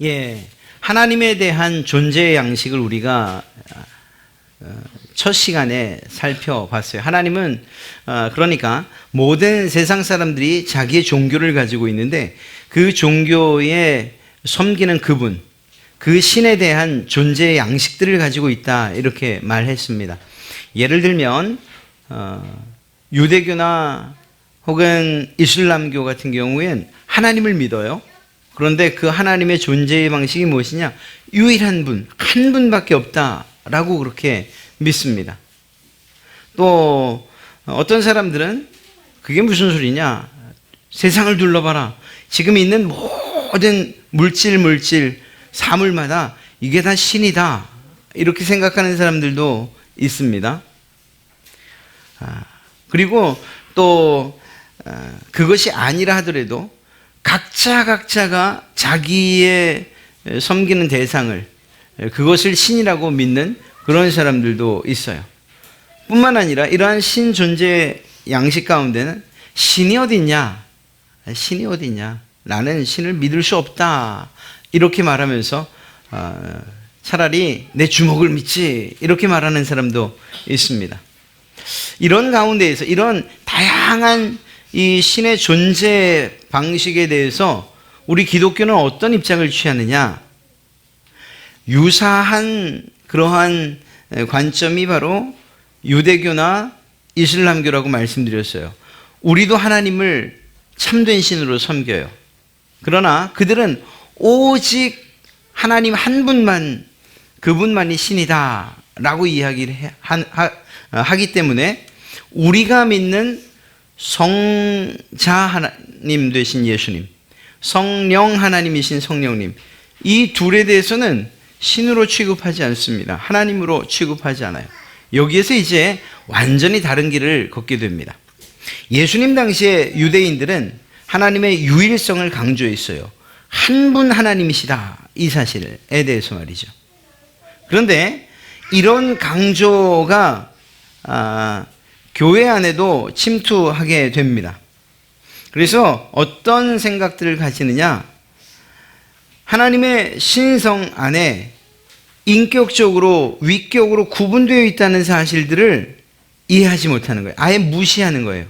예, 하나님에 대한 존재의 양식을 우리가 첫 시간에 살펴봤어요. 하나님은 그러니까 모든 세상 사람들이 자기의 종교를 가지고 있는데 그 종교에 섬기는 그분, 그 신에 대한 존재의 양식들을 가지고 있다, 이렇게 말했습니다. 예를 들면 유대교나 혹은 이슬람교 같은 경우엔 하나님을 믿어요. 그런데 그 하나님의 존재의 방식이 무엇이냐? 유일한 분, 한 분밖에 없다라고 그렇게 믿습니다. 또 어떤 사람들은 그게 무슨 소리냐? 세상을 둘러봐라. 지금 있는 모든 물질, 사물마다 이게 다 신이다, 이렇게 생각하는 사람들도 있습니다. 그리고 또 그것이 아니라 하더라도 각자가 자기의 섬기는 대상을, 그것을 신이라고 믿는 그런 사람들도 있어요. 뿐만 아니라 이러한 신 존재 양식 가운데는 신이 어딨냐? 나는 신을 믿을 수 없다, 이렇게 말하면서 차라리 내 주먹을 믿지, 이렇게 말하는 사람도 있습니다. 이런 가운데에서 이런 다양한 이 신의 존재 방식에 대해서 우리 기독교는 어떤 입장을 취하느냐? 유사한 그러한 관점이 바로 유대교나 이슬람교라고 말씀드렸어요. 우리도 하나님을 참된 신으로 섬겨요. 그러나 그들은 오직 하나님 한 분만, 그분만이 신이다 라고 이야기를 하기 때문에 우리가 믿는 성자 하나님 되신 예수님, 성령 하나님이신 성령님, 이 둘에 대해서는 신으로 취급하지 않습니다. 하나님으로 취급하지 않아요. 여기에서 이제 완전히 다른 길을 걷게 됩니다. 예수님 당시에 유대인들은 하나님의 유일성을 강조했어요. 한 분 하나님이시다, 이 사실에 대해서 말이죠. 그런데 이런 강조가 교회 안에도 침투하게 됩니다. 그래서 어떤 생각들을 가지느냐? 하나님의 신성 안에 인격적으로, 위격으로 구분되어 있다는 사실들을 이해하지 못하는 거예요. 아예 무시하는 거예요.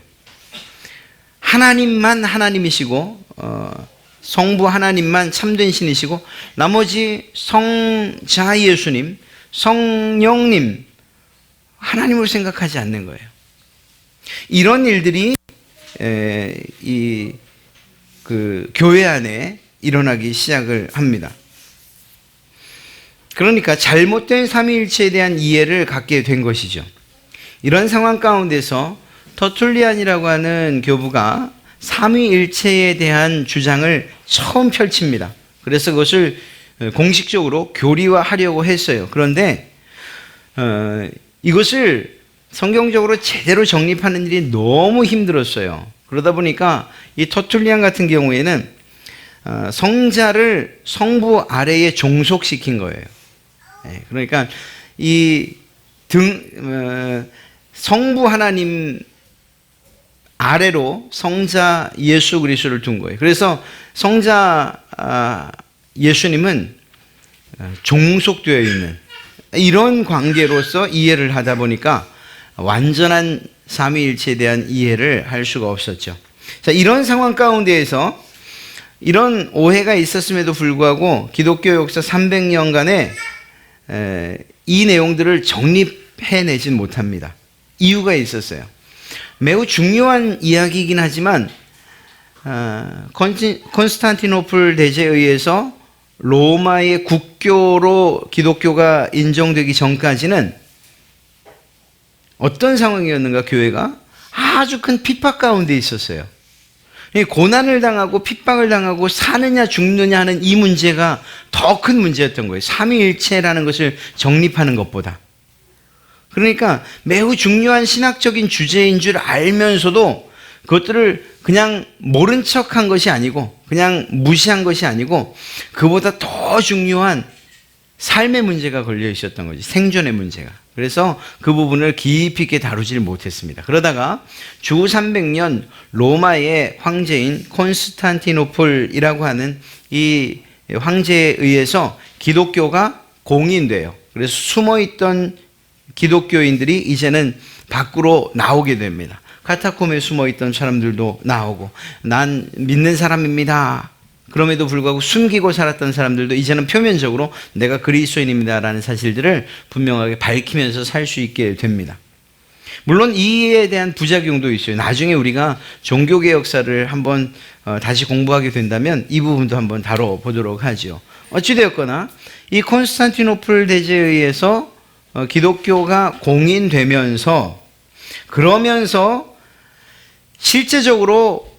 하나님만 하나님이시고 성부 하나님만 참된 신이시고 나머지 성자 예수님, 성령님 하나님으로 생각하지 않는 거예요. 이런 일들이 그 교회 안에 일어나기 시작을 합니다. 그러니까 잘못된 삼위일체에 대한 이해를 갖게 된 것이죠. 이런 상황 가운데서 터툴리안이라고 하는 교부가 삼위일체에 대한 주장을 처음 펼칩니다. 그래서 그것을 공식적으로 교리화하려고 했어요. 그런데 이것을 성경적으로 제대로 정립하는 일이 너무 힘들었어요. 그러다 보니까 이 터툴리안 같은 경우에는 성자를 성부 아래에 종속시킨 거예요. 그러니까 이 성부 하나님 아래로 성자 예수 그리스도를 둔 거예요. 그래서 성자 예수님은 종속되어 있는 이런 관계로서 이해를 하다 보니까 완전한 삼위일체에 대한 이해를 할 수가 없었죠. 자, 이런 상황 가운데에서 이런 오해가 있었음에도 불구하고 기독교 역사 300년간에 이 내용들을 정립해내진 못합니다. 이유가 있었어요. 매우 중요한 이야기이긴 하지만 콘스탄티노플 대제에 의해서 로마의 국교로 기독교가 인정되기 전까지는 어떤 상황이었는가? 교회가 아주 큰 핍박 가운데 있었어요. 고난을 당하고 핍박을 당하고 사느냐 죽느냐 하는 이 문제가 더 큰 문제였던 거예요. 삼위일체라는 것을 정립하는 것보다. 그러니까 매우 중요한 신학적인 주제인 줄 알면서도 그것들을 그냥 모른 척한 것이 아니고 그냥 무시한 것이 아니고 그보다 더 중요한 삶의 문제가 걸려 있었던 거지. 생존의 문제가. 그래서 그 부분을 깊이 있게 다루지를 못했습니다. 그러다가 주 300년 로마의 황제인 콘스탄티노플이라고 하는 이 황제에 의해서 기독교가 공인돼요. 그래서 숨어있던 기독교인들이 이제는 밖으로 나오게 됩니다. 카타콤에 숨어있던 사람들도 나오고, 난 믿는 사람입니다. 그럼에도 불구하고 숨기고 살았던 사람들도 이제는 표면적으로 내가 그리스도인입니다라는 사실들을 분명하게 밝히면서 살 수 있게 됩니다. 물론 이에 대한 부작용도 있어요. 나중에 우리가 종교개혁사를 한번 다시 공부하게 된다면 이 부분도 한번 다뤄보도록 하죠. 어찌되었거나 이 콘스탄티노플 대제에 의해서 기독교가 공인되면서, 그러면서 실제적으로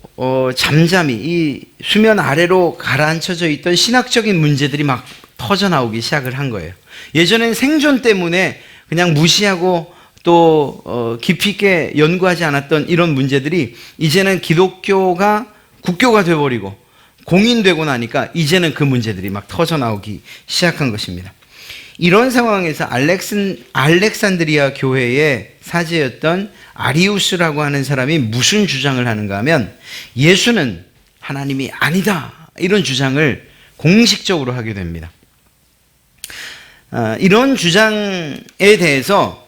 잠잠히 이 수면 아래로 가라앉혀져 있던 신학적인 문제들이 막 터져나오기 시작을 한 거예요. 예전엔 생존 때문에 그냥 무시하고 또 깊이 있게 연구하지 않았던 이런 문제들이 이제는 기독교가 국교가 되어버리고 공인되고 나니까 이제는 그 문제들이 막 터져나오기 시작한 것입니다. 이런 상황에서 알렉산드리아 교회의 사제였던 아리우스라고 하는 사람이 무슨 주장을 하는가 하면 예수는 하나님이 아니다, 이런 주장을 공식적으로 하게 됩니다. 이런 주장에 대해서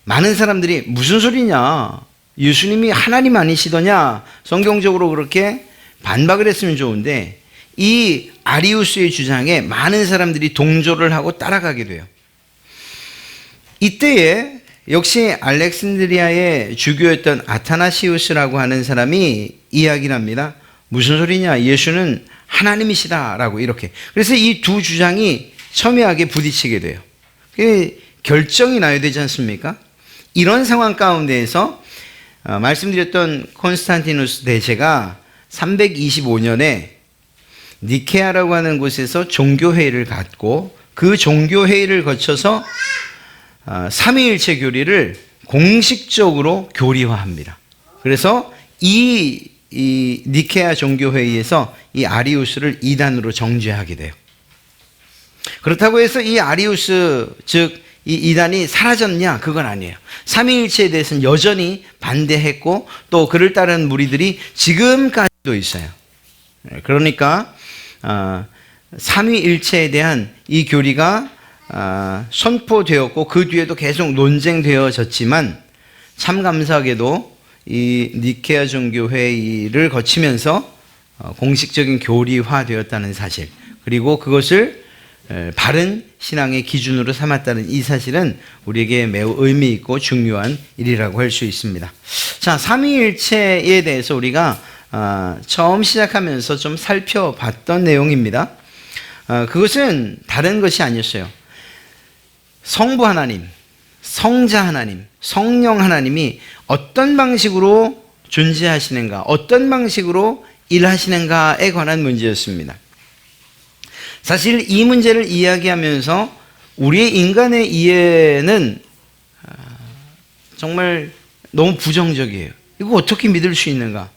많은 사람들이 무슨 소리냐, 예수님이 하나님 아니시더냐, 성경적으로 그렇게 반박을 했으면 좋은데 이 아리우스의 주장에 많은 사람들이 동조를 하고 따라가게 돼요. 이때에 역시 알렉산드리아의 주교였던 아타나시우스라고 하는 사람이 이야기를 합니다. 무슨 소리냐, 예수는 하나님이시다라고 이렇게. 그래서 이 두 주장이 첨예하게 부딪히게 돼요. 결정이 나야 되지 않습니까? 이런 상황 가운데에서 말씀드렸던 콘스탄티누스 대제가 325년에 니케아라고 하는 곳에서 종교회의를 갖고 그 종교회의를 거쳐서 삼위일체 교리를 공식적으로 교리화합니다. 그래서 이 니케아 종교회의에서 이 아리우스를 이단으로 정죄하게 돼요. 그렇다고 해서 이 아리우스, 즉 이 이단이 사라졌냐? 그건 아니에요. 삼위일체에 대해서는 여전히 반대했고 또 그를 따르는 무리들이 지금까지도 있어요. 그러니까 삼위일체에 대한 이 교리가 선포되었고 그 뒤에도 계속 논쟁되어졌지만 참 감사하게도 이 니케아 종교회의를 거치면서 공식적인 교리화되었다는 사실, 그리고 그것을 바른 신앙의 기준으로 삼았다는 이 사실은 우리에게 매우 의미 있고 중요한 일이라고 할 수 있습니다. 자, 삼위일체에 대해서 우리가 처음 시작하면서 좀 살펴봤던 내용입니다. 그것은 다른 것이 아니었어요. 성부 하나님, 성자 하나님, 성령 하나님이 어떤 방식으로 존재하시는가, 어떤 방식으로 일하시는가에 관한 문제였습니다. 사실 이 문제를 이야기하면서 우리의 인간의 이해는 정말 너무 부정적이에요. 이거 어떻게 믿을 수 있는가?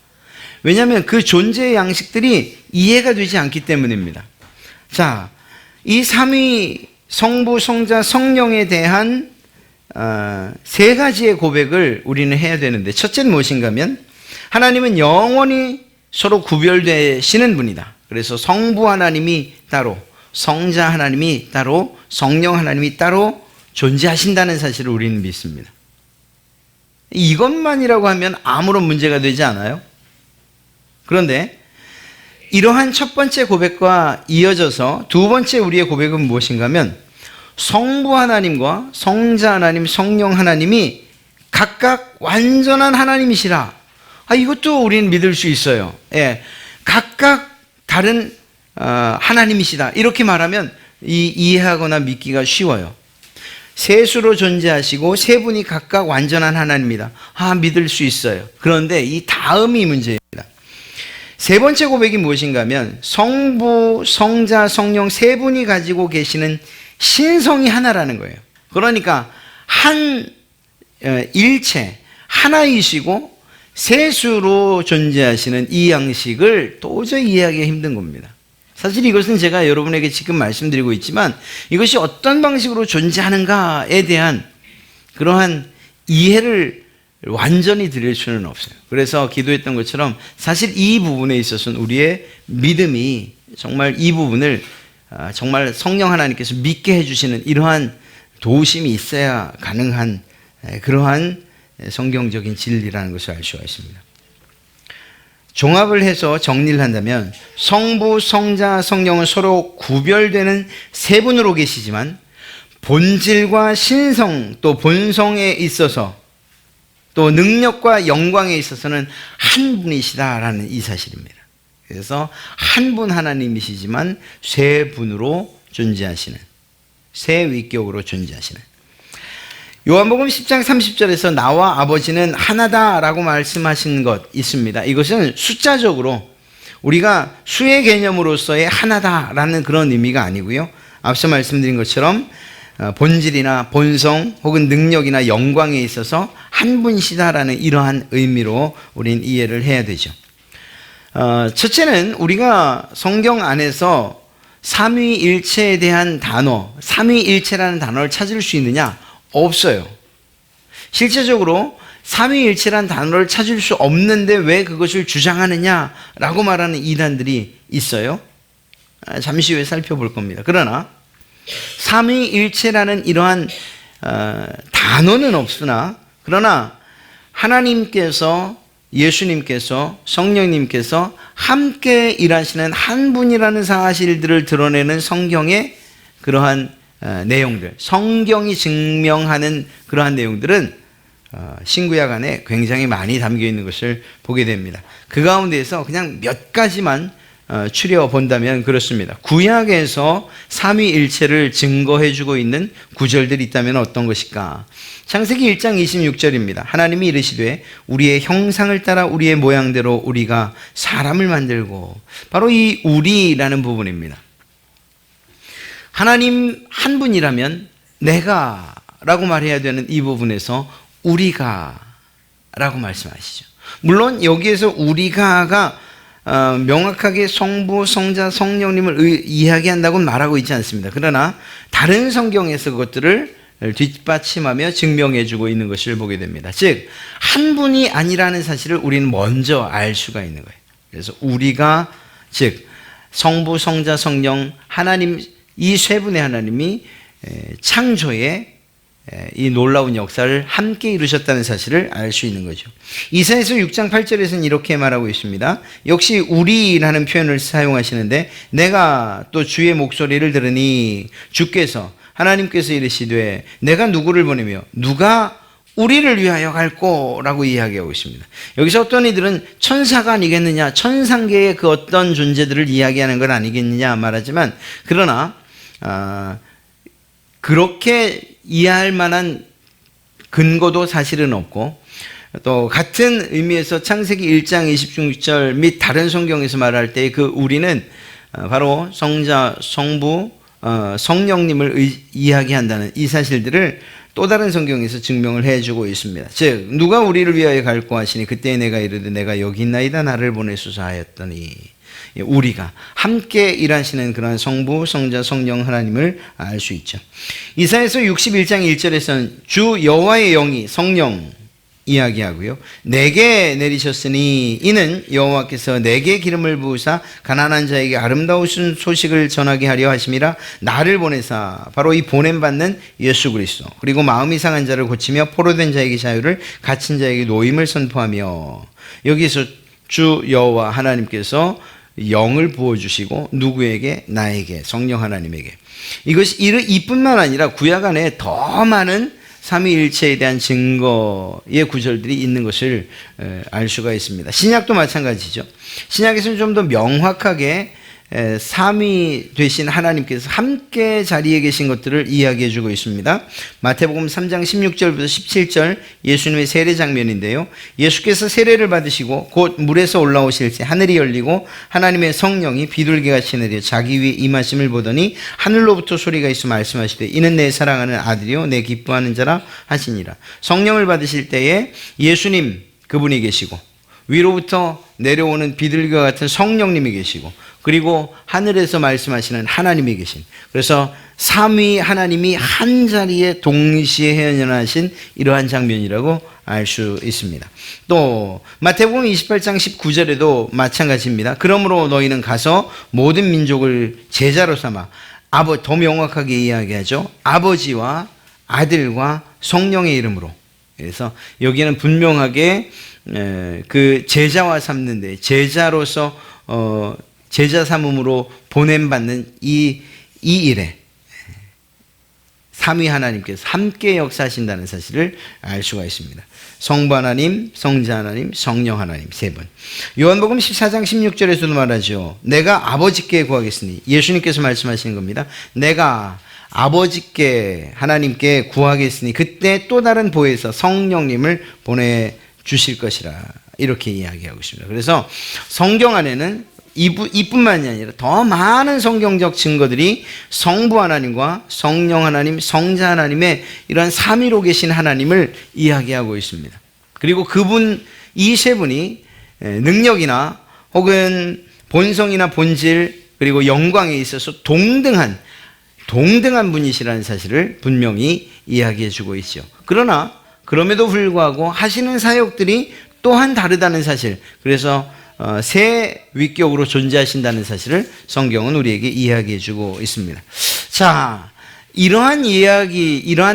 왜냐하면 그 존재의 양식들이 이해가 되지 않기 때문입니다. 자, 이 삼위 성부, 성자, 성령에 대한 세 가지의 고백을 우리는 해야 되는데, 첫째는 무엇인가 하면 하나님은 영원히 서로 구별되시는 분이다. 그래서 성부 하나님이 따로, 성자 하나님이 따로, 성령 하나님이 따로 존재하신다는 사실을 우리는 믿습니다. 이것만이라고 하면 아무런 문제가 되지 않아요? 그런데 이러한 첫 번째 고백과 이어져서 두 번째 우리의 고백은 무엇인가 하면 성부 하나님과 성자 하나님, 성령 하나님이 각각 완전한 하나님이시라. 이것도 우리는 믿을 수 있어요. 예, 각각 다른 하나님이시다. 이렇게 말하면 이해하거나 믿기가 쉬워요. 셋으로 존재하시고 세 분이 각각 완전한 하나님이다. 믿을 수 있어요. 그런데 이 다음이 문제입니다. 세 번째 고백이 무엇인가 하면 성부, 성자, 성령 세 분이 가지고 계시는 신성이 하나라는 거예요. 그러니까 한 일체, 하나이시고 셋으로 존재하시는 이 양식을 도저히 이해하기가 힘든 겁니다. 사실 이것은 제가 여러분에게 지금 말씀드리고 있지만 이것이 어떤 방식으로 존재하는가에 대한 그러한 이해를 완전히 드릴 수는 없어요. 그래서 기도했던 것처럼 사실 이 부분에 있어서는 우리의 믿음이 정말 이 부분을 정말 성령 하나님께서 믿게 해주시는 이러한 도우심이 있어야 가능한 그러한 성경적인 진리라는 것을 알 수가 있습니다. 종합을 해서 정리를 한다면 성부, 성자, 성령은 서로 구별되는 세 분으로 계시지만 본질과 신성 또 본성에 있어서 또 능력과 영광에 있어서는 한 분이시다라는 이 사실입니다. 그래서 한 분 하나님이시지만 세 분으로 존재하시는, 세 위격으로 존재하시는. 요한복음 10장 30절에서 나와 아버지는 하나다라고 말씀하신 것 있습니다. 이것은 숫자적으로 우리가 수의 개념으로서의 하나다라는 그런 의미가 아니고요. 앞서 말씀드린 것처럼 본질이나 본성 혹은 능력이나 영광에 있어서 한 분이시다라는 이러한 의미로 우린 이해를 해야 되죠. 첫째는 우리가 성경 안에서 삼위일체에 대한 단어, 삼위일체라는 단어를 찾을 수 있느냐? 없어요. 실제적으로 삼위일체라는 단어를 찾을 수 없는데 왜 그것을 주장하느냐라고 말하는 이단들이 있어요. 잠시 후에 살펴볼 겁니다. 그러나 삼위일체라는 이러한 단어는 없으나 그러나 하나님께서 예수님께서 성령님께서 함께 일하시는 한 분이라는 사실들을 드러내는 성경의 그러한 내용들, 성경이 증명하는 그러한 내용들은 신구약 안에 굉장히 많이 담겨 있는 것을 보게 됩니다. 그 가운데에서 그냥 몇 가지만 추려 본다면 그렇습니다. 구약에서 삼위일체를 증거해주고 있는 구절들이 있다면 어떤 것일까? 창세기 1장 26절입니다. 하나님이 이르시되 우리의 형상을 따라 우리의 모양대로 우리가 사람을 만들고, 바로 이 우리라는 부분입니다. 하나님 한 분이라면 내가 라고 말해야 되는 이 부분에서 우리가 라고 말씀하시죠. 물론 여기에서 우리가가 명확하게 성부, 성자, 성령님을 이야기한다고는 말하고 있지 않습니다. 그러나 다른 성경에서 그것들을 뒷받침하며 증명해주고 있는 것을 보게 됩니다. 즉, 한 분이 아니라는 사실을 우리는 먼저 알 수가 있는 거예요. 그래서 우리가, 즉 성부, 성자, 성령, 하나님, 이 세 분의 하나님이 창조에 이 놀라운 역사를 함께 이루셨다는 사실을 알 수 있는 거죠. 이사야서 6장 8절에서는 이렇게 말하고 있습니다. 역시 우리라는 표현을 사용하시는데, 내가 또 주의 목소리를 들으니 주께서 하나님께서 이르시되 내가 누구를 보내며 누가 우리를 위하여 갈꼬라고 이야기하고 있습니다. 여기서 어떤 이들은 천사가 아니겠느냐, 천상계의 그 어떤 존재들을 이야기하는 건 아니겠느냐 말하지만, 그러나 그렇게 이해할 만한 근거도 사실은 없고, 또 같은 의미에서 창세기 1장 26절 및 다른 성경에서 말할 때 그 우리는 바로 성자, 성부, 성령님을 이야기한다는 이 사실들을 또 다른 성경에서 증명을 해주고 있습니다. 즉, 누가 우리를 위하여 갈고 하시니 그때 내가 이르되 내가 여기 있나이다 나를 보내소서 하였더니, 우리가 함께 일하시는 그런 성부, 성자, 성령 하나님을 알 수 있죠. 이사야서 61장 1절에서는 주 여호와의 영이 성령 이야기하고요. 내게 내리셨으니 이는 여호와께서 내게 기름을 부으사 가난한 자에게 아름다우신 소식을 전하게 하려 하심이라. 나를 보내사, 바로 이 보냄받는 예수 그리스도, 그리고 마음이 상한 자를 고치며 포로된 자에게 자유를, 갇힌 자에게 노임을 선포하며. 여기서 주 여호와 하나님께서 영을 부어주시고 누구에게? 나에게, 성령 하나님에게. 이것이 이뿐만 아니라 구약 안에 더 많은 삼위일체에 대한 증거의 구절들이 있는 것을 알 수가 있습니다. 신약도 마찬가지죠. 신약에서는 좀 더 명확하게 삼위 되신 하나님께서 함께 자리에 계신 것들을 이야기해 주고 있습니다. 마태복음 3장 16절부터 17절 예수님의 세례 장면인데요. 예수께서 세례를 받으시고 곧 물에서 올라오실 때 하늘이 열리고 하나님의 성령이 비둘기같이 내려 자기 위에 임하심을 보더니 하늘로부터 소리가 있어 말씀하시되 이는 내 사랑하는 아들이요 내 기뻐하는 자라 하시니라. 성령을 받으실 때에 예수님 그분이 계시고, 위로부터 내려오는 비둘기와 같은 성령님이 계시고, 그리고 하늘에서 말씀하시는 하나님이 계신, 그래서 삼위 하나님이 한 자리에 동시에 현현하신 이러한 장면이라고 알 수 있습니다. 또 마태복음 28장 19절에도 마찬가지입니다. 그러므로 너희는 가서 모든 민족을 제자로 삼아 더 명확하게 이야기하죠. 아버지와 아들과 성령의 이름으로. 그래서 여기는 분명하게 그 제자와 삼는데 제자로서 제자 삼음으로 보냄받는 이 일에 삼위 하나님께서 함께 역사하신다는 사실을 알 수가 있습니다. 성부 하나님, 성자 하나님, 성령 하나님 세 분. 요한복음 14장 16절에서도 말하죠. 내가 아버지께 구하겠으니, 예수님께서 말씀하시는 겁니다. 내가 아버지께 하나님께 구하겠으니 그때 또 다른 보혜사 성령님을 보내주실 것이라, 이렇게 이야기하고 있습니다. 그래서 성경 안에는 이뿐만이 아니라 더 많은 성경적 증거들이 성부 하나님과 성령 하나님, 성자 하나님의 이러한 삼위로 계신 하나님을 이야기하고 있습니다. 그리고 이 세 분이 능력이나 혹은 본성이나 본질 그리고 영광에 있어서 동등한 분이시라는 사실을 분명히 이야기해 주고 있죠. 그러나 그럼에도 불구하고 하시는 사역들이 또한 다르다는 사실, 그래서 세 위격으로 존재하신다는 사실을 성경은 우리에게 이야기해 주고 있습니다. 자, 이러한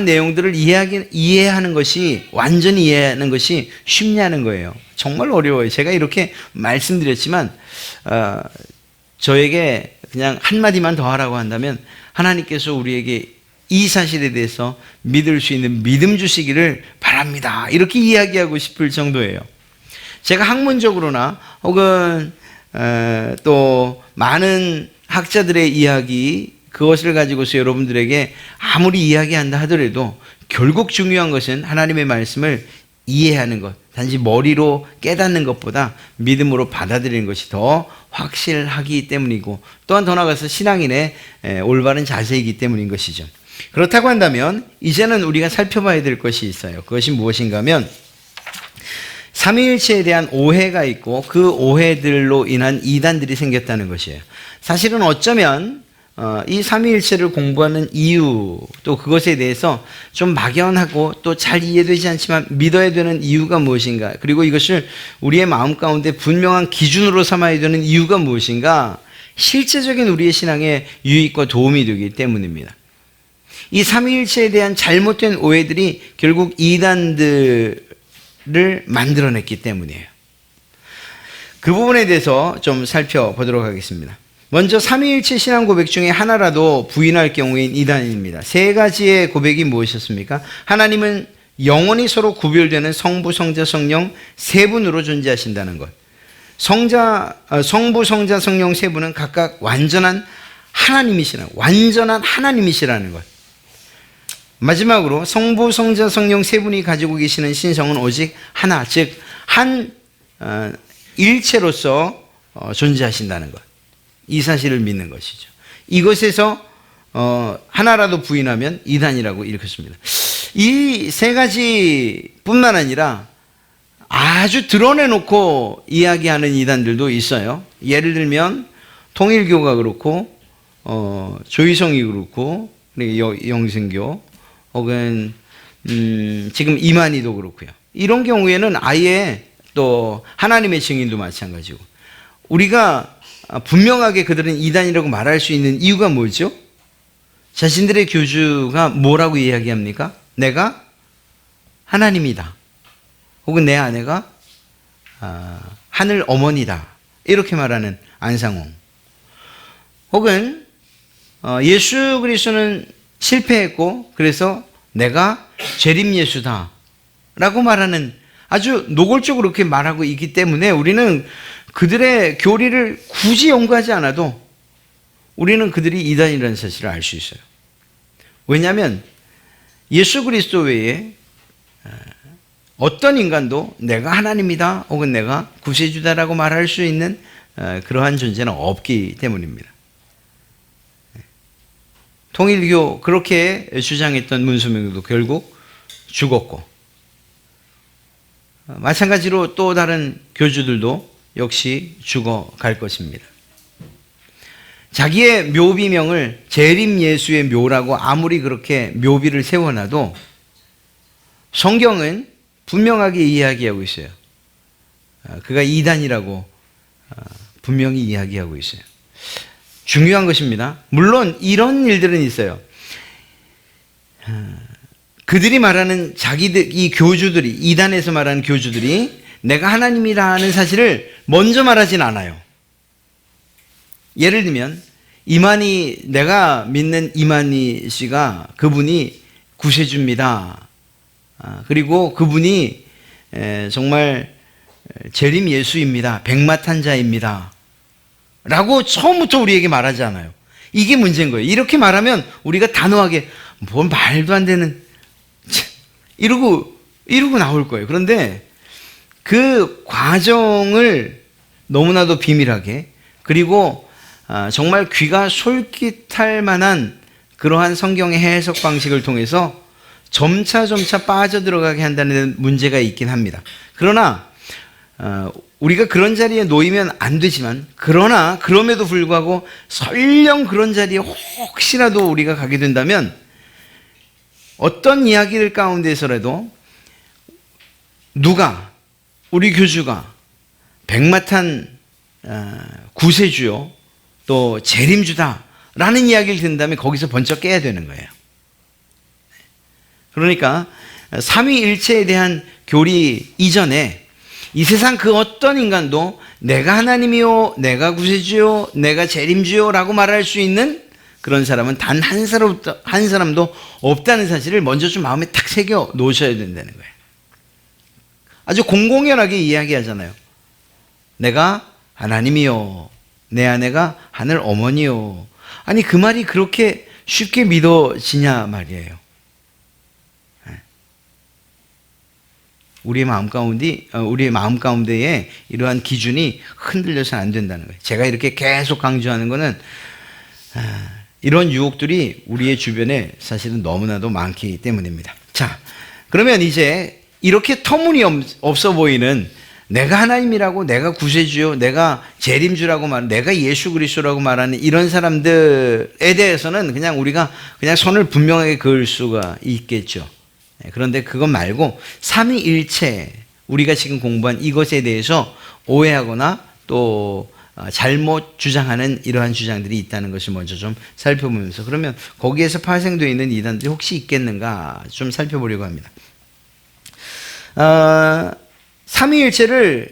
내용들을 이해하는 것이, 완전히 이해하는 것이 쉽냐는 거예요. 정말 어려워요. 제가 이렇게 말씀드렸지만, 저에게 그냥 한마디만 더 하라고 한다면, 하나님께서 우리에게 이 사실에 대해서 믿을 수 있는 믿음 주시기를 바랍니다. 이렇게 이야기하고 싶을 정도예요. 제가 학문적으로나 혹은 또 많은 학자들의 이야기, 그것을 가지고서 여러분들에게 아무리 이야기한다 하더라도 결국 중요한 것은 하나님의 말씀을 이해하는 것, 단지 머리로 깨닫는 것보다 믿음으로 받아들이는 것이 더 확실하기 때문이고, 또한 더 나아가서 신앙인의 올바른 자세이기 때문인 것이죠. 그렇다고 한다면 이제는 우리가 살펴봐야 될 것이 있어요. 그것이 무엇인가 하면 삼위일체에 대한 오해가 있고 그 오해들로 인한 이단들이 생겼다는 것이에요. 사실은 어쩌면 이 삼위일체를 공부하는 이유, 또 그것에 대해서 좀 막연하고 또 잘 이해되지 않지만 믿어야 되는 이유가 무엇인가, 그리고 이것을 우리의 마음 가운데 분명한 기준으로 삼아야 되는 이유가 무엇인가, 실제적인 우리의 신앙에 유익과 도움이 되기 때문입니다. 이 삼위일체에 대한 잘못된 오해들이 결국 이단들을 만들어냈기 때문이에요. 그 부분에 대해서 좀 살펴보도록 하겠습니다. 먼저 삼위일체 신앙 고백 중에 하나라도 부인할 경우인 이단입니다. 세 가지의 고백이 무엇이었습니까? 하나님은 영원히 서로 구별되는 성부, 성자, 성령 세 분으로 존재하신다는 것. 성부, 성자, 성령 세 분은 각각 완전한 하나님이시라는 것. 마지막으로 성부, 성자, 성령 세 분이 가지고 계시는 신성은 오직 하나, 즉 한 일체로서 존재하신다는 것. 이 사실을 믿는 것이죠. 이것에서 하나라도 부인하면 이단이라고 일컫습니다. 이 세 가지뿐만 아니라 아주 드러내놓고 이야기하는 이단들도 있어요. 예를 들면 통일교가 그렇고 조이성이 그렇고 영생교 혹은 지금 이만희도 그렇고요. 이런 경우에는 아예 또 하나님의 증인도 마찬가지고, 우리가 분명하게 그들은 이단이라고 말할 수 있는 이유가 뭐죠? 자신들의 교주가 뭐라고 이야기합니까? 내가 하나님이다. 혹은 내 아내가 하늘 어머니다. 이렇게 말하는 안상홍. 혹은 예수 그리스도는 실패했고 그래서 내가 재림 예수다 라고 말하는, 아주 노골적으로 그렇게 말하고 있기 때문에 우리는 그들의 교리를 굳이 연구하지 않아도 우리는 그들이 이단이라는 사실을 알 수 있어요. 왜냐하면 예수 그리스도 외에 어떤 인간도 내가 하나님이다 혹은 내가 구세주다라고 말할 수 있는 그러한 존재는 없기 때문입니다. 통일교 그렇게 주장했던 문수명도 결국 죽었고, 마찬가지로 또 다른 교주들도 역시 죽어갈 것입니다. 자기의 묘비명을 재림 예수의 묘라고 아무리 그렇게 묘비를 세워놔도 성경은 분명하게 이야기하고 있어요. 그가 이단이라고 분명히 이야기하고 있어요. 중요한 것입니다. 물론 이런 일들은 있어요. 그들이 말하는 자기들, 이 교주들이, 이단에서 말하는 교주들이 내가 하나님이라는 사실을 먼저 말하진 않아요. 예를 들면 내가 믿는 이만희 씨가, 그분이 구세주입니다. 그리고 그분이 정말 재림 예수입니다. 백마탄자입니다. 라고 처음부터 우리에게 말하지 않아요. 이게 문제인 거예요. 이렇게 말하면 우리가 단호하게 뭔 말도 안 되는 이러고 나올 거예요. 그런데 그 과정을 너무나도 비밀하게, 그리고 정말 귀가 솔깃할 만한 그러한 성경의 해석 방식을 통해서 점차 빠져들어가게 한다는 문제가 있긴 합니다. 그러나 우리가 그런 자리에 놓이면 안 되지만, 그럼에도 불구하고 설령 그런 자리에 혹시라도 우리가 가게 된다면 어떤 이야기들 가운데서라도 우리 교주가 백마탄 구세주요 또 재림주다라는 이야기를 듣는다면 거기서 번쩍 깨야 되는 거예요. 그러니까 삼위일체에 대한 교리 이전에 이 세상 그 어떤 인간도 내가 하나님이요, 내가 구세주요, 내가 재림주요 라고 말할 수 있는 그런 사람은 단 한 사람도 없다는 사실을 먼저 좀 마음에 탁 새겨 놓으셔야 된다는 거예요. 아주 공공연하게 이야기하잖아요. 내가 하나님이요, 내 아내가 하늘 어머니요. 아니, 그 말이 그렇게 쉽게 믿어지냐 말이에요. 우리의 마음 가운데에 이러한 기준이 흔들려서는 안 된다는 거예요. 제가 이렇게 계속 강조하는 것은 이런 유혹들이 우리의 주변에 사실은 너무나도 많기 때문입니다. 자, 그러면 이제 이렇게 터무니없어 보이는 내가 하나님이라고, 내가 구세주요, 내가 재림주라고 말하는, 내가 예수 그리스도라고 말하는 이런 사람들에 대해서는 우리가 선을 분명하게 그을 수가 있겠죠. 그런데 그것 말고 삼위일체, 우리가 지금 공부한 이것에 대해서 오해하거나 또 잘못 주장하는 이러한 주장들이 있다는 것을 먼저 좀 살펴보면서, 그러면 거기에서 파생되어 있는 이단들이 혹시 있겠는가 좀 살펴보려고 합니다. 삼위일체를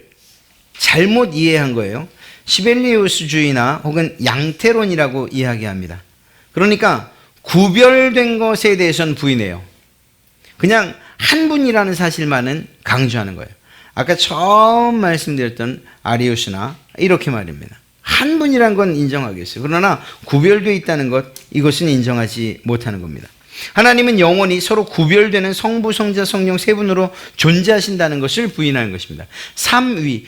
잘못 이해한 거예요. 시벨리우스주의나 혹은 양태론이라고 이야기합니다. 그러니까 구별된 것에 대해서는 부인해요. 그냥 한 분이라는 사실만은 강조하는 거예요. 아까 처음 말씀드렸던 아리우스나 이렇게 말입니다. 한 분이란 건 인정하겠어요. 그러나 구별되어 있다는 것, 이것은 인정하지 못하는 겁니다. 하나님은 영원히 서로 구별되는 성부, 성자, 성령 세 분으로 존재하신다는 것을 부인하는 것입니다. 삼위,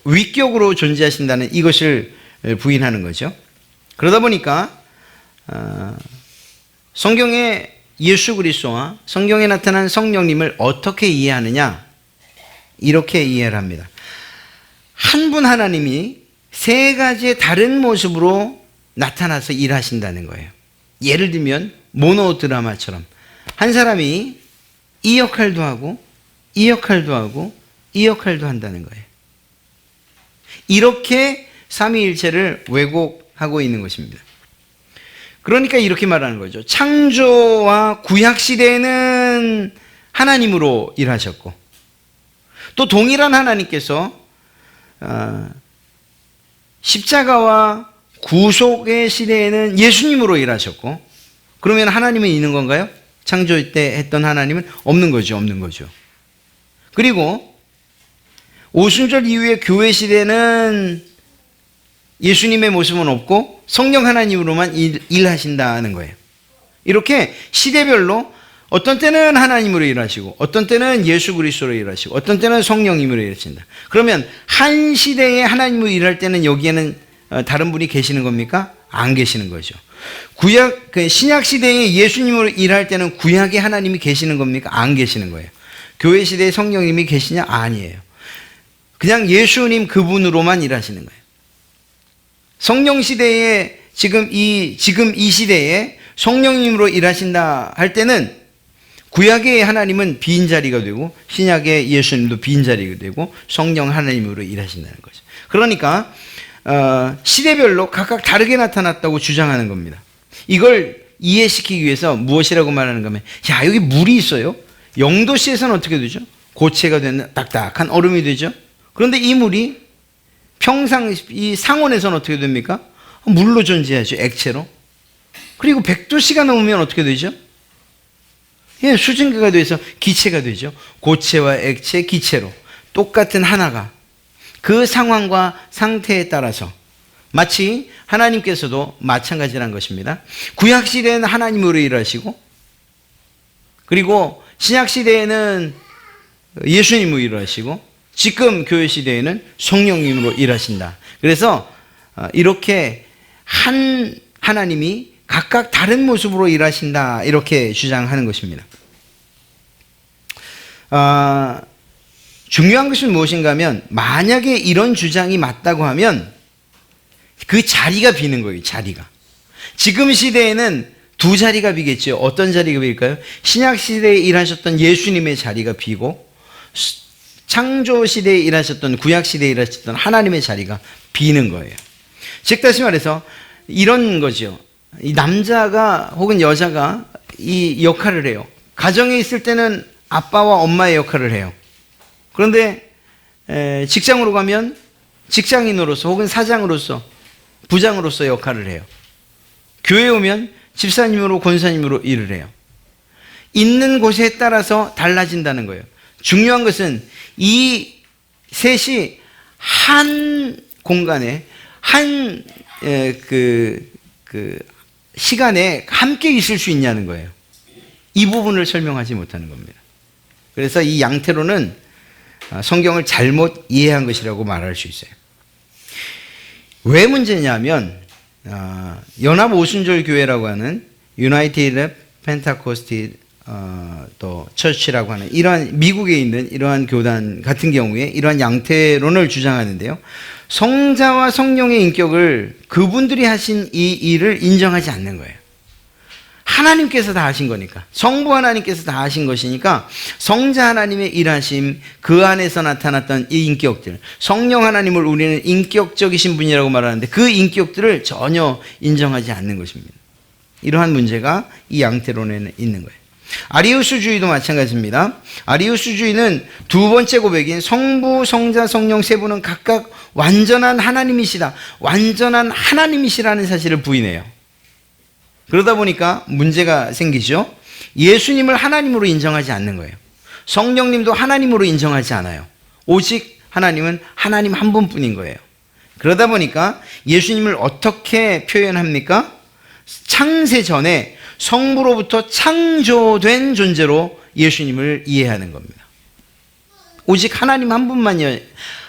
위격으로 존재하신다는 이것을 부인하는 거죠. 그러다 보니까 성경에 예수 그리스도와 성경에 나타난 성령님을 어떻게 이해하느냐? 이렇게 이해를 합니다. 한 분 하나님이 세 가지의 다른 모습으로 나타나서 일하신다는 거예요. 예를 들면 모노드라마처럼 한 사람이 이 역할도 하고 이 역할도 하고 이 역할도 한다는 거예요. 이렇게 삼위일체를 왜곡하고 있는 것입니다. 그러니까 이렇게 말하는 거죠. 창조와 구약 시대에는 하나님으로 일하셨고, 또 동일한 하나님께서 십자가와 구속의 시대에는 예수님으로 일하셨고, 그러면 하나님은 있는 건가요? 창조 때 했던 하나님은 없는 거죠. 그리고 오순절 이후의 교회 시대는 예수님의 모습은 없고 성령 하나님으로만 일하신다는 거예요. 이렇게 시대별로 어떤 때는 하나님으로 일하시고, 어떤 때는 예수 그리스도로 일하시고, 어떤 때는 성령님으로 일하신다. 그러면 한 시대에 하나님으로 일할 때는 여기에는 다른 분이 계시는 겁니까? 안 계시는 거죠. 신약 시대에 예수님으로 일할 때는 구약에 하나님이 계시는 겁니까? 안 계시는 거예요. 교회 시대에 성령님이 계시냐? 아니에요. 그냥 예수님 그분으로만 일하시는 거예요. 성령 시대에 지금 이 시대에 성령님으로 일하신다 할 때는 구약의 하나님은 빈자리가 되고 신약의 예수님도 빈자리가 되고 성령 하나님으로 일하신다는 거죠. 그러니까 시대별로 각각 다르게 나타났다고 주장하는 겁니다. 이걸 이해시키기 위해서 무엇이라고 말하는가 하면, 야, 여기 물이 있어요. 0도씨에서는 어떻게 되죠? 고체가 되는 딱딱한 얼음이 되죠. 그런데 이 물이 평상 이 상온에서는 어떻게 됩니까? 물로 존재하죠. 액체로. 그리고 100도씨가 넘으면 어떻게 되죠? 예, 수증기가 돼서 기체가 되죠. 고체와 액체, 기체로 똑같은 하나가 그 상황과 상태에 따라서 마치 하나님께서도 마찬가지라는 것입니다. 구약시대에는 하나님으로 일하시고, 그리고 신약시대에는 예수님으로 일하시고, 지금 교회시대에는 성령님으로 일하신다. 그래서 이렇게 한 하나님이 각각 다른 모습으로 일하신다, 이렇게 주장하는 것입니다. 중요한 것은 무엇인가 하면, 만약에 이런 주장이 맞다고 하면 그 자리가 비는 거예요. 자리가. 지금 시대에는 두 자리가 비겠죠. 어떤 자리가 빌까요? 신약 시대에 일하셨던 예수님의 자리가 비고, 창조 시대에 일하셨던, 구약 시대에 일하셨던 하나님의 자리가 비는 거예요. 즉 다시 말해서 이런 거죠. 이 남자가 혹은 여자가 이 역할을 해요. 가정에 있을 때는 아빠와 엄마의 역할을 해요. 그런데 직장으로 가면 직장인으로서 혹은 사장으로서, 부장으로서 역할을 해요. 교회에 오면 집사님으로, 권사님으로 일을 해요. 있는 곳에 따라서 달라진다는 거예요. 중요한 것은 이 셋이 한 공간에, 한 시간에 함께 있을 수 있냐는 거예요. 이 부분을 설명하지 못하는 겁니다. 그래서 이 양태로는 성경을 잘못 이해한 것이라고 말할 수 있어요. 왜 문제냐면, 연합 오순절 교회라고 하는 유나이티드 펜타코스티 또 처치라고 하는 이러한 미국에 있는 이러한 교단 같은 경우에 이러한 양태론을 주장하는데요. 성자와 성령의 인격을 그분들이 하신 이 일을 인정하지 않는 거예요. 하나님께서 다 하신 거니까, 성부 하나님께서 다 하신 것이니까 성자 하나님의 일하심, 그 안에서 나타났던 이 인격들, 성령 하나님을 우리는 인격적이신 분이라고 말하는데 그 인격들을 전혀 인정하지 않는 것입니다. 이러한 문제가 이 양태론에는 있는 거예요. 아리우스주의도 마찬가지입니다. 아리우스주의는 두 번째 고백인 성부, 성자, 성령 세 분은 각각 완전한 하나님이시다, 완전한 하나님이시라는 사실을 부인해요. 그러다 보니까 문제가 생기죠. 예수님을 하나님으로 인정하지 않는 거예요. 성령님도 하나님으로 인정하지 않아요. 오직 하나님은 하나님 한 분뿐인 거예요. 그러다 보니까 예수님을 어떻게 표현합니까? 창세 전에 성부로부터 창조된 존재로 예수님을 이해하는 겁니다. 오직 하나님 한 분만이요.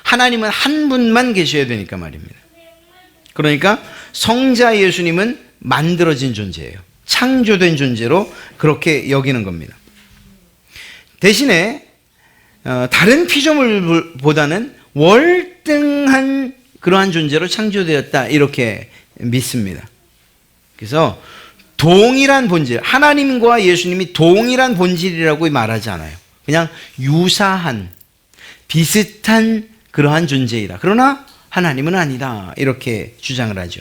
하나님은 한 분만 계셔야 되니까 말입니다. 그러니까 성자 예수님은 만들어진 존재예요. 창조된 존재로 그렇게 여기는 겁니다. 대신에 다른 피조물보다는 월등한 그러한 존재로 창조되었다, 이렇게 믿습니다. 그래서 동일한 본질, 하나님과 예수님이 동일한 본질이라고 말하지 않아요. 그냥 유사한, 비슷한 그러한 존재이다. 그러나 하나님은 아니다, 이렇게 주장을 하죠.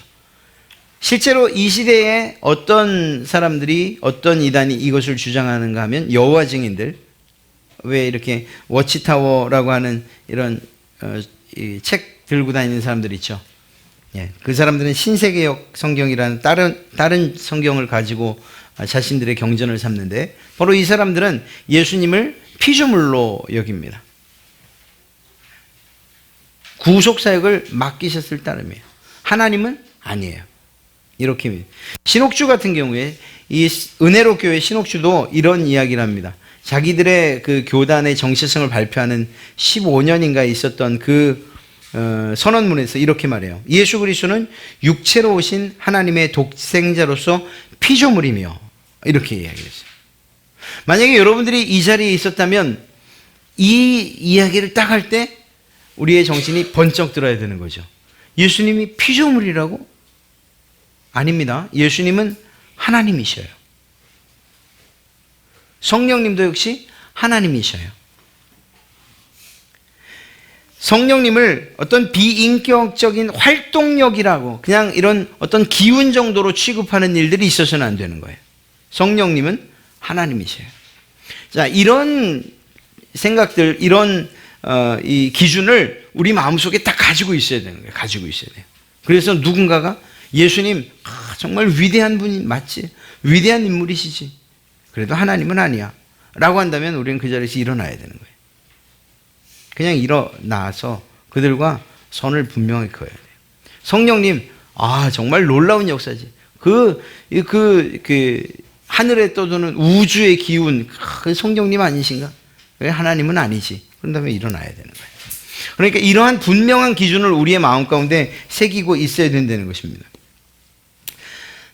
실제로 이 시대에 어떤 사람들이, 어떤 이단이 이것을 주장하는가 하면 여호와 증인들, 왜 이렇게 워치타워라고 하는 이런 책 들고 다니는 사람들 있죠. 예, 그 사람들은 신세계역 성경이라는 다른 성경을 가지고 자신들의 경전을 삼는데, 바로 이 사람들은 예수님을 피조물로 여깁니다. 구속사역을 맡기셨을 따름이에요. 하나님은 아니에요. 이렇게. 신옥주 같은 경우에 이 은혜로 교회 신옥주도 이런 이야기를 합니다. 자기들의 그 교단의 정체성을 발표하는 15년인가 있었던 그 선언문에서 이렇게 말해요. 예수 그리스도는 육체로 오신 하나님의 독생자로서 피조물이며, 이렇게 이야기했어요. 만약에 여러분들이 이 자리에 있었다면 이 이야기를 딱 할 때 우리의 정신이 번쩍 들어야 되는 거죠. 예수님이 피조물이라고? 아닙니다. 예수님은 하나님이셔요. 성령님도 역시 하나님이셔요. 성령님을 어떤 비인격적인 활동력이라고 그냥 이런 어떤 기운 정도로 취급하는 일들이 있어서는 안 되는 거예요. 성령님은 하나님이셔요. 자, 이런 생각들, 이런 이 기준을 우리 마음속에 딱 가지고 있어야 되는 거예요. 가지고 있어야 돼요. 그래서 누군가가 예수님 정말 위대한 분이 맞지? 위대한 인물이시지. 그래도 하나님은 아니야. 라고 한다면 우리는 그 자리에서 일어나야 되는 거예요. 그냥 일어나서 그들과 선을 분명히 그어야 돼요. 성령님, 정말 놀라운 역사지. 하늘에 떠도는 우주의 기운, 그 성령님 아니신가? 왜 하나님은 아니지? 그런 다음에 일어나야 되는 거예요. 그러니까 이러한 분명한 기준을 우리의 마음 가운데 새기고 있어야 된다는 것입니다.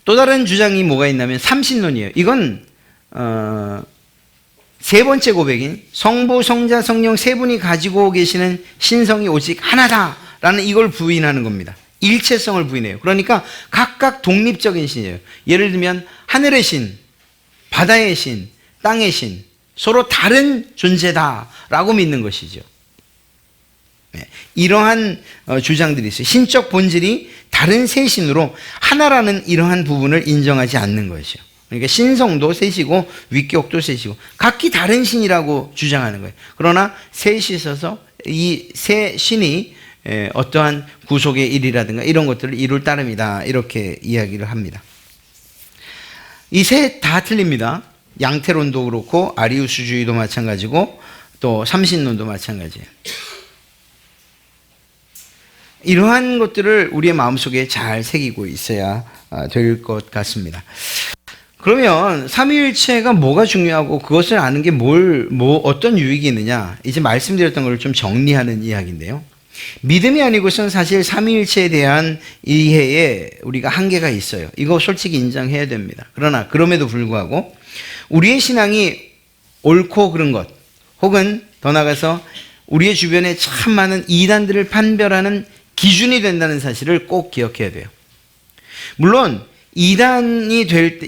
또 다른 주장이 뭐가 있냐면 삼신론이에요. 이건 세 번째 고백인 성부, 성자, 성령 세 분이 가지고 계시는 신성이 오직 하나다라는 이걸 부인하는 겁니다. 일체성을 부인해요. 그러니까 각각 독립적인 신이에요. 예를 들면 하늘의 신, 바다의 신, 땅의 신, 서로 다른 존재다라고 믿는 것이죠. 네, 이러한 주장들이 있어요. 신적 본질이 다른 세 신으로 하나라는 이러한 부분을 인정하지 않는 것이죠. 그러니까 신성도 셋이고 위격도 셋이고 각기 다른 신이라고 주장하는 거예요. 그러나 셋이셔서 이 세 신이 어떠한 구속의 일이라든가 이런 것들을 이룰 따름이다 이렇게 이야기를 합니다. 이 셋 다 틀립니다. 양태론도 그렇고 아리우스주의도 마찬가지고 또 삼신론도 마찬가지예요. 이러한 것들을 우리의 마음속에 잘 새기고 있어야 될 것 같습니다. 그러면 삼위일체가 뭐가 중요하고 그것을 아는 게 어떤 유익이 있느냐? 이제 말씀드렸던 걸 좀 정리하는 이야기인데요. 믿음이 아니고선 사실 삼위일체에 대한 이해에 우리가 한계가 있어요. 이거 솔직히 인정해야 됩니다. 그러나 그럼에도 불구하고 우리의 신앙이 옳고 그른 것 혹은 더 나아가서 우리의 주변에 참 많은 이단들을 판별하는 기준이 된다는 사실을 꼭 기억해야 돼요. 물론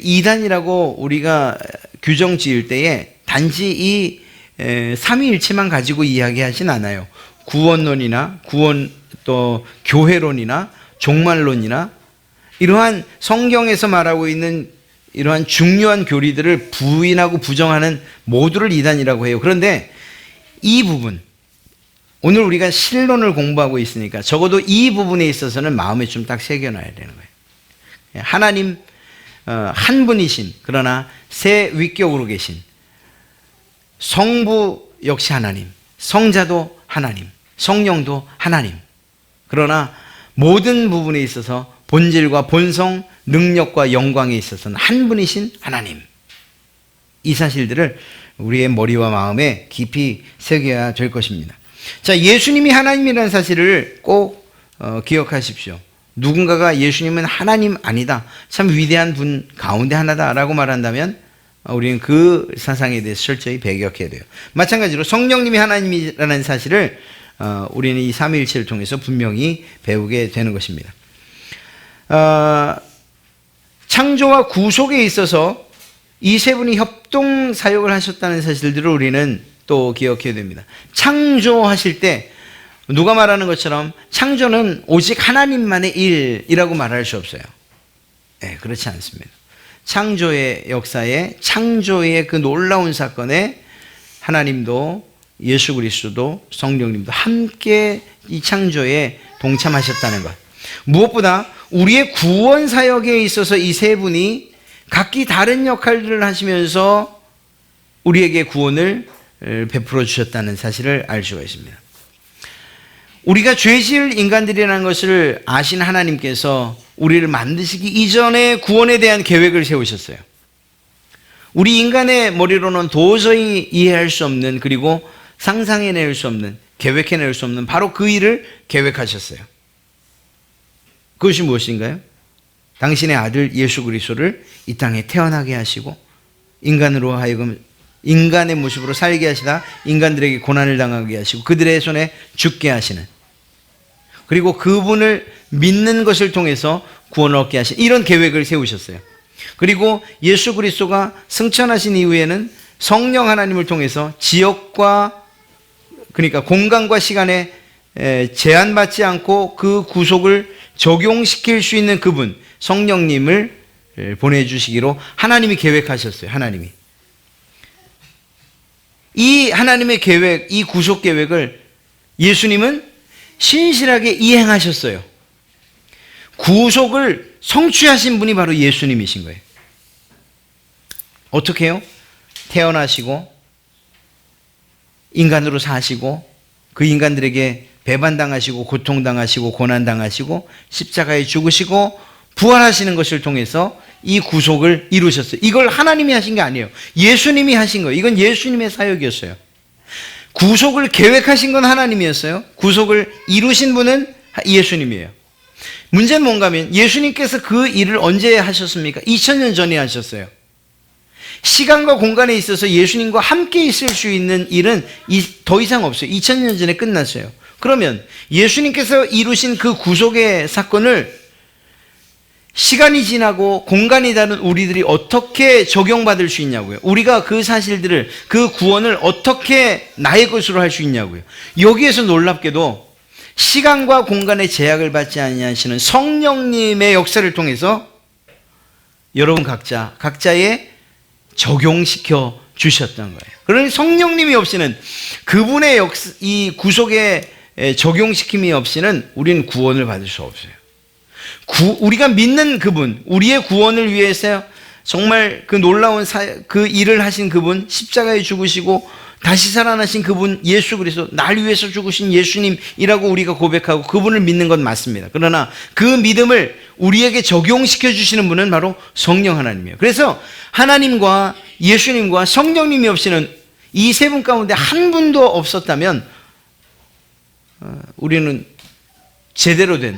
이단이라고 우리가 규정 지을 때에 단지 이 삼위일체만 가지고 이야기하진 않아요. 구원론이나 또 교회론이나 종말론이나 이러한 성경에서 말하고 있는 이러한 중요한 교리들을 부인하고 부정하는 모두를 이단이라고 해요. 그런데 이 부분, 오늘 우리가 신론을 공부하고 있으니까 적어도 이 부분에 있어서는 마음에 좀 딱 새겨놔야 되는 거예요. 하나님 한 분이신 그러나 세 위격으로 계신 성부 역시 하나님, 성자도 하나님, 성령도 하나님. 그러나 모든 부분에 있어서 본질과 본성, 능력과 영광에 있어서는 한 분이신 하나님. 이 사실들을 우리의 머리와 마음에 깊이 새겨야 될 것입니다. 자, 예수님이 하나님이라는 사실을 꼭 기억하십시오. 누군가가 예수님은 하나님 아니다, 참 위대한 분 가운데 하나다라고 말한다면 우리는 그 사상에 대해서 철저히 배격해야 돼요. 마찬가지로 성령님이 하나님이라는 사실을 우리는 이 삼위일체를 통해서 분명히 배우게 되는 것입니다. 창조와 구속에 있어서 이 세 분이 협동 사역을 하셨다는 사실들을 우리는 또 기억해야 됩니다. 창조하실 때 누가 말하는 것처럼 창조는 오직 하나님만의 일이라고 말할 수 없어요. 네, 그렇지 않습니다. 창조의 역사에, 창조의 그 놀라운 사건에 하나님도 예수 그리스도도 성령님도 함께 이 창조에 동참하셨다는 것. 무엇보다 우리의 구원 사역에 있어서 이 세 분이 각기 다른 역할들을 하시면서 우리에게 구원을 베풀어 주셨다는 사실을 알 수가 있습니다. 우리가 죄질 인간들이라는 것을 아신 하나님께서 우리를 만드시기 이전에 구원에 대한 계획을 세우셨어요. 우리 인간의 머리로는 도저히 이해할 수 없는, 그리고 상상해낼 수 없는, 계획해낼 수 없는 바로 그 일을 계획하셨어요. 그것이 무엇인가요? 당신의 아들 예수 그리스도를 이 땅에 태어나게 하시고 인간으로 하여금 인간의 모습으로 살게 하시다 인간들에게 고난을 당하게 하시고 그들의 손에 죽게 하시는, 그리고 그분을 믿는 것을 통해서 구원을 얻게 하신 이런 계획을 세우셨어요. 그리고 예수 그리스도가 승천하신 이후에는 성령 하나님을 통해서 지역과, 그러니까 공간과 시간에 제한받지 않고 그 구속을 적용시킬 수 있는 그분, 성령님을 보내주시기로 하나님이 계획하셨어요. 하나님이. 이 하나님의 계획, 이 구속 계획을 예수님은 신실하게 이행하셨어요. 구속을 성취하신 분이 바로 예수님이신 거예요. 어떻게 해요? 태어나시고 인간으로 사시고 그 인간들에게 배반당하시고 고통당하시고 고난당하시고 십자가에 죽으시고 부활하시는 것을 통해서 이 구속을 이루셨어요. 이걸 하나님이 하신 게 아니에요. 예수님이 하신 거예요. 이건 예수님의 사역이었어요. 구속을 계획하신 건 하나님이었어요. 구속을 이루신 분은 예수님이에요. 문제는 뭔가 하면 예수님께서 그 일을 언제 하셨습니까? 2000년 전에 하셨어요. 시간과 공간에 있어서 예수님과 함께 있을 수 있는 일은 더 이상 없어요. 2000년 전에 끝났어요. 그러면 예수님께서 이루신 그 구속의 사건을 시간이 지나고 공간이 다른 우리들이 어떻게 적용받을 수 있냐고요. 우리가 그 사실들을, 그 구원을 어떻게 나의 것으로 할 수 있냐고요. 여기에서 놀랍게도 시간과 공간의 제약을 받지 아니하시는 성령님의 역사를 통해서 여러분 각자의 적용시켜 주셨던 거예요. 그러니 성령님이 없이는, 그분의 이 구속의 적용시킴이 없이는 우리는 구원을 받을 수 없어요. 우리가 믿는 그분, 우리의 구원을 위해서 정말 그 놀라운 그 일을 하신 그분, 십자가에 죽으시고 다시 살아나신 그분 예수 그리스도, 날 위해서 죽으신 예수님이라고 우리가 고백하고 그분을 믿는 건 맞습니다. 그러나 그 믿음을 우리에게 적용시켜 주시는 분은 바로 성령 하나님이에요. 그래서 하나님과 예수님과 성령님이 없이는 이 세 분 가운데 한 분도 없었다면 우리는 제대로 된,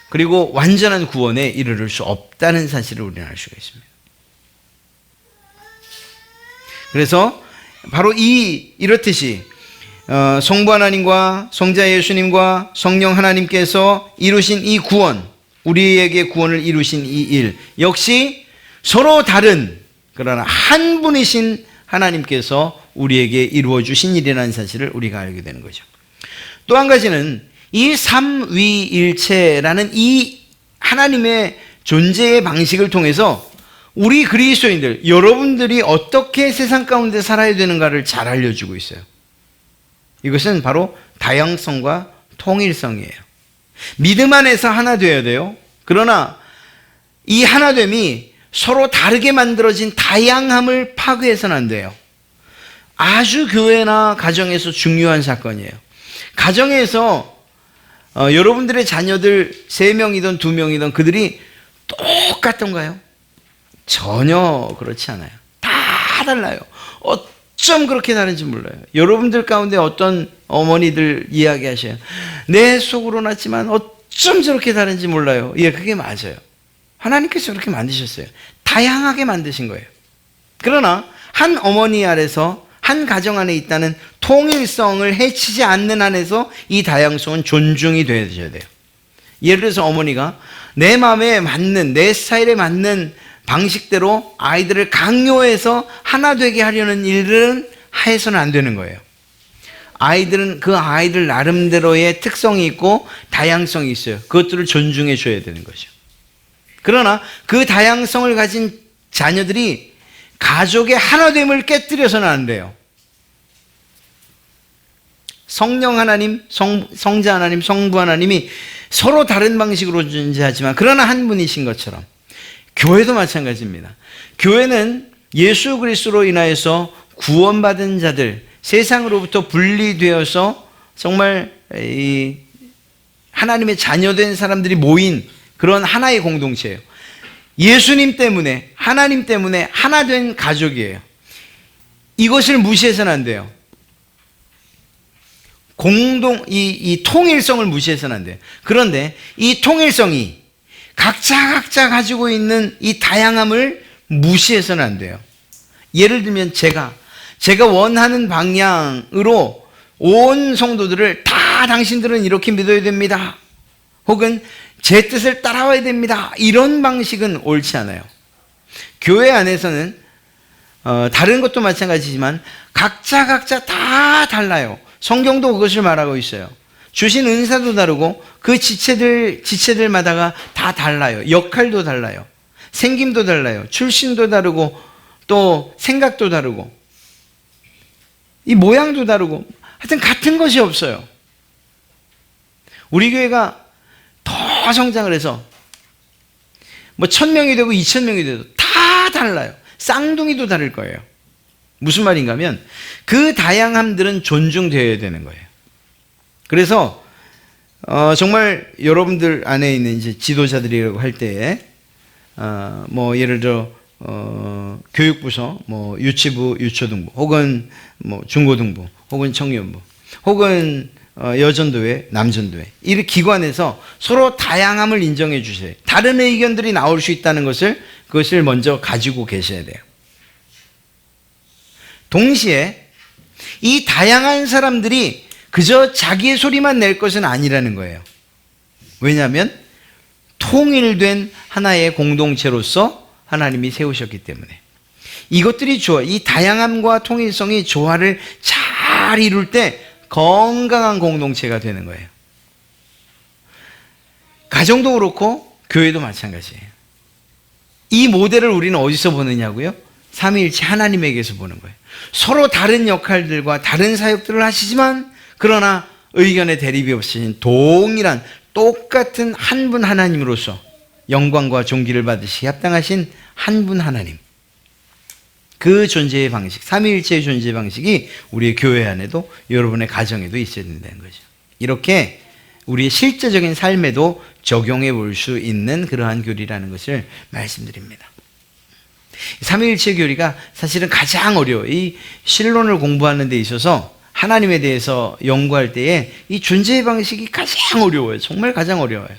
그리고 완전한 구원에 이르를 수 없다는 사실을 우리는 알 수가 있습니다. 그래서 바로 이렇듯이 성부 하나님과 성자 예수님과 성령 하나님께서 이루신 이 구원, 우리에게 구원을 이루신 이 일 역시 서로 다른, 그러나 한 분이신 하나님께서 우리에게 이루어 주신 일이라는 사실을 우리가 알게 되는 거죠. 또 한 가지는 이 삼위일체라는 이 하나님의 존재의 방식을 통해서 우리 그리스도인들, 여러분들이 어떻게 세상 가운데 살아야 되는가를 잘 알려주고 있어요. 이것은 바로 다양성과 통일성이에요. 믿음 안에서 하나 되어야 돼요. 그러나 이 하나됨이 서로 다르게 만들어진 다양함을 파괴해서는 안 돼요. 아주 교회나 가정에서 중요한 사건이에요. 가정에서 여러분들의 자녀들 3명이든 2명이든 그들이 똑같던가요? 전혀 그렇지 않아요. 다 달라요. 어쩜 그렇게 다른지 몰라요. 여러분들 가운데 어떤 어머니들 이야기하셔요. 내 속으로 났지만 어쩜 저렇게 다른지 몰라요. 예, 그게 맞아요. 하나님께서 그렇게 만드셨어요. 다양하게 만드신 거예요. 그러나 한 어머니 아래서, 한 가정 안에 있다는 통일성을 해치지 않는 한에서 이 다양성은 존중이 되어야 돼요. 예를 들어서 어머니가 내 마음에 맞는, 내 스타일에 맞는 방식대로 아이들을 강요해서 하나 되게 하려는 일은 해서는 안 되는 거예요. 아이들은 그 아이들 나름대로의 특성이 있고 다양성이 있어요. 그것들을 존중해 줘야 되는 거죠. 그러나 그 다양성을 가진 자녀들이 가족의 하나됨을 깨뜨려서는 안 돼요. 성령 하나님, 성자 하나님, 성부 하나님이 서로 다른 방식으로 존재하지만 그러나 한 분이신 것처럼 교회도 마찬가지입니다. 교회는 예수 그리스도로 인하여서 구원받은 자들, 세상으로부터 분리되어서 정말 이 하나님의 자녀된 사람들이 모인 그런 하나의 공동체예요. 예수님 때문에, 하나님 때문에 하나 된 가족이에요. 이것을 무시해서는 안 돼요. 이 통일성을 무시해서는 안 돼요. 그런데 이 통일성이 각자 가지고 있는 이 다양함을 무시해서는 안 돼요. 예를 들면 제가 원하는 방향으로 온 성도들을 다 당신들은 이렇게 믿어야 됩니다. 혹은 제 뜻을 따라와야 됩니다. 이런 방식은 옳지 않아요. 교회 안에서는 다른 것도 마찬가지지만 각자 다 달라요. 성경도 그것을 말하고 있어요. 주신 은사도 다르고 그 지체들마다가 다 달라요. 역할도 달라요. 생김도 달라요. 출신도 다르고 또 생각도 다르고 이 모양도 다르고 하여튼 같은 것이 없어요. 우리 교회가 더 성장을 해서 뭐 1000명이 되고 2000명이 돼도 다 달라요. 쌍둥이도 다를 거예요. 무슨 말인가 하면 그 다양함들은 존중되어야 되는 거예요. 그래서 정말 여러분들 안에 있는 이제 지도자들이라고 할 때에 뭐 예를 들어 교육부서 뭐 유치부, 유초등부 혹은 뭐 중고등부 혹은 청년부 혹은 여전도회, 남전도회 이 기관에서 서로 다양함을 인정해 주세요. 다른 의견들이 나올 수 있다는 그것을 먼저 가지고 계셔야 돼요. 동시에 이 다양한 사람들이 그저 자기의 소리만 낼 것은 아니라는 거예요. 왜냐하면 통일된 하나의 공동체로서 하나님이 세우셨기 때문에 이것들이 이 다양함과 통일성이 조화를 잘 이룰 때 건강한 공동체가 되는 거예요. 가정도 그렇고 교회도 마찬가지예요. 이 모델을 우리는 어디서 보느냐고요? 삼위일체 하나님에게서 보는 거예요. 서로 다른 역할들과 다른 사역들을 하시지만 그러나 의견의 대립이 없으신 동일한 똑같은 한 분 하나님으로서 영광과 존귀를 받으시기 합당하신 한 분 하나님, 그 존재의 방식, 삼위일체의 존재의 방식이 우리의 교회 안에도 여러분의 가정에도 있어야 된다는 거죠. 이렇게 우리의 실제적인 삶에도 적용해 볼 수 있는 그러한 교리라는 것을 말씀드립니다. 삼위일체 교리가 사실은 가장 어려워요. 이 신론을 공부하는 데 있어서 하나님에 대해서 연구할 때에 이 존재의 방식이 가장 어려워요. 정말 가장 어려워요.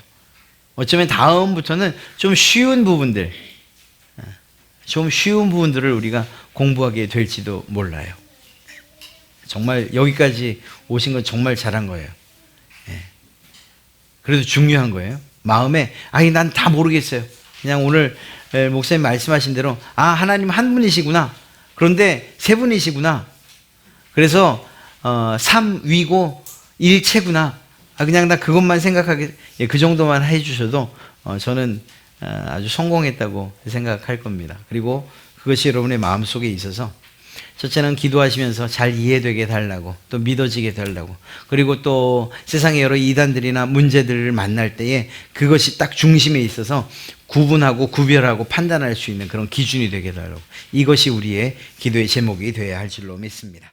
어쩌면 다음부터는 좀 쉬운 부분들을 우리가 공부하게 될지도 몰라요. 정말 여기까지 오신 건 정말 잘한 거예요. 그래도 중요한 거예요. 마음에 난 다 모르겠어요. 그냥 오늘 목사님 말씀하신 대로 하나님 한 분이시구나. 그런데 세 분이시구나. 그래서 삼위고 일체구나. 그냥 나 그것만 생각하게 그 정도만 해주셔도 저는 아주 성공했다고 생각할 겁니다. 그리고 그것이 여러분의 마음속에 있어서 첫째는 기도하시면서 잘 이해되게 해달라고 또 믿어지게 해달라고 그리고 또 세상의 여러 이단들이나 문제들을 만날 때에 그것이 딱 중심에 있어서 구분하고 구별하고 판단할 수 있는 그런 기준이 되게 해달라고 이것이 우리의 기도의 제목이 되어야 할 줄로 믿습니다.